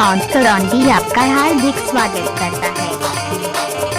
Sound Karaundi आपका हार्दिक स्वागत करता है।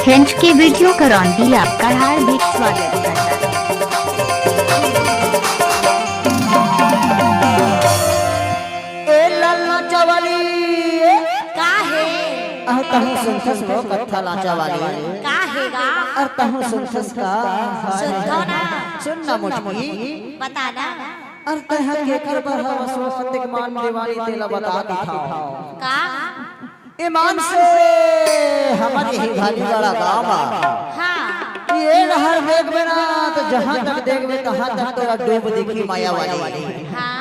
फ्रेंड्स की वीडियो करौंदी आपका हार्दिक स्वागत करता है। तहु सुनथस को कथा लाचा वाली काहेगा और तहु सुनथस का सुनथो ना सुनना मुझकी बता ना और कह के कर पर वसवंतिक मान दीवानी तेला बता दिखाओ का ईमान से हमारी ही भाली वाला गाँव हाँ ये नहर देख में ना तो जहाँ तक देख में तहाँ तक तो डूब दिखी माया वाली हाँ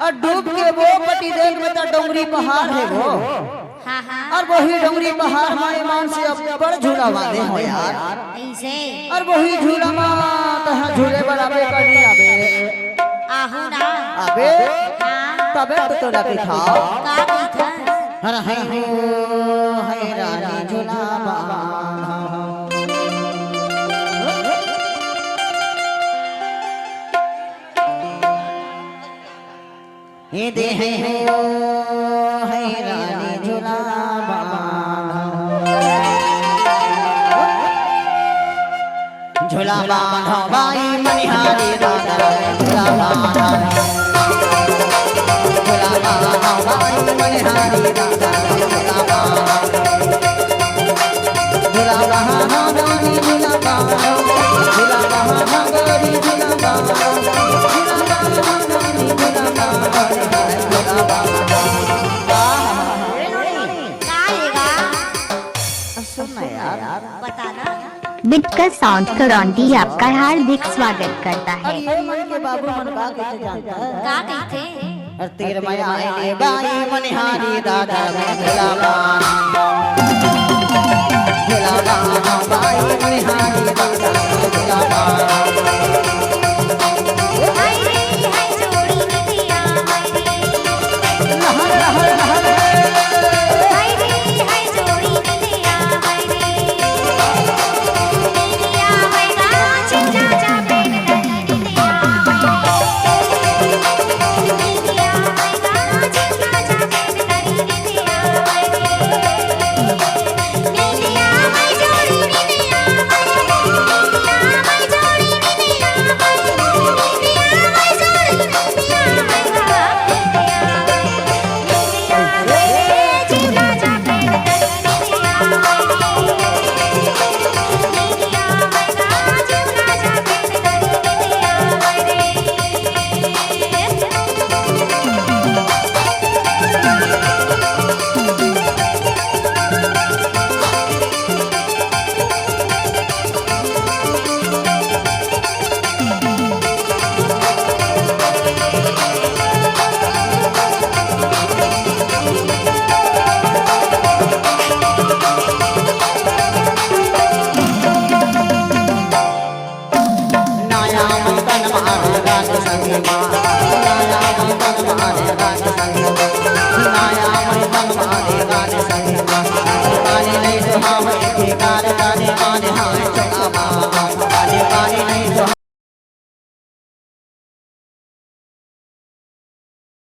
और डूब के वो पटी देख में तो डोंगरी पहाड़ है वो हाँ हाँ और वही डोंगरी पहाड़ हमारे ईमान से अब बड़ झूला बांधे हो यार ऐसे और वही झूला माँ तहाँ झूले बनावे करनी आवे आहू ना अबे हाँ तबे तो तोरा पिठाओ का था हर है रानी झूला ये दे है रानी झूला झूला बांधो बाई मनिहारी राधा झूला बांधो झूला बांधो बाई मनिहारी राधा झूला बांधो झूला बांधो रानी झूला बांधो झूला बांधो गोरी झूला बांधो झूला बांधो रानी झूला बांधो झूला बांधो काहेगा सुनना यार बता ना बिटका साउंड करौंदी आपका हार्दिक स्वागत करता है। ये मन के बाबू मन का कैसे जानता है का कहते तीर माया आए बाई मनिहारी दादा झूला बांधो झूला बांधो बाई मनिहारी दादा झूला बांधो हाय रे हाय जोड़ी नितिया लहर लहर लहर हाय रे हाय जोड़ी नितिया हाय रे नितिया हाय गा चिन्ना जा पेट दरी नितिया नितिया हाय गा चिन्ना जा पेट दरी नितिया हाय रे नितिया हाय जोड़ी नितिया नितिया हाय जोड़ी नितिया नितिया हाय जोड़ी नितिया हाय गा नितिया रे चिन्ना जा पेट दरी नितिया नितिया हाय गा चिन्ना जा पेट दरी नितिया हाय रे नाया मंगल मारे राज संगे नाया मंगल मारे राज संगे नाया मंगल मारे राज संगे माने नहीं सुहावे ठिकार जाने माने हाय